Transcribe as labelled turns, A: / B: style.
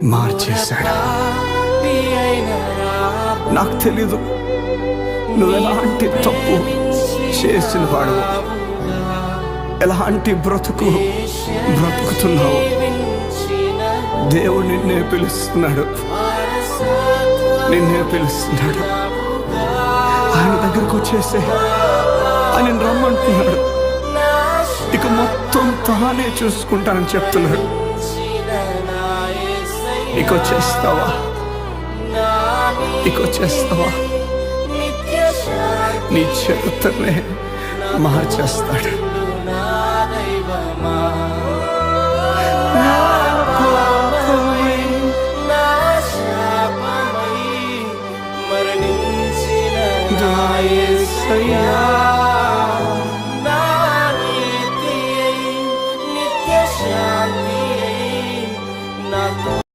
A: మార్చేశాడు. నాకు తెలీదు నువ్వెలాంటి తప్పు చేసిన వాడు, ఎలాంటి బ్రతుకుతున్నావు. దేవుడు నిన్నే పిలుస్తున్నాడు. ఆయన దగ్గరకు వచ్చేసే ఆయన రమ్మంటున్నాడు. ఇక మొత్తం తానే చూసుకుంటానని చెప్తున్నాడు. ఇక వచ్చేస్తావా? నీ చరిత్రనే మార్చేస్తాడు.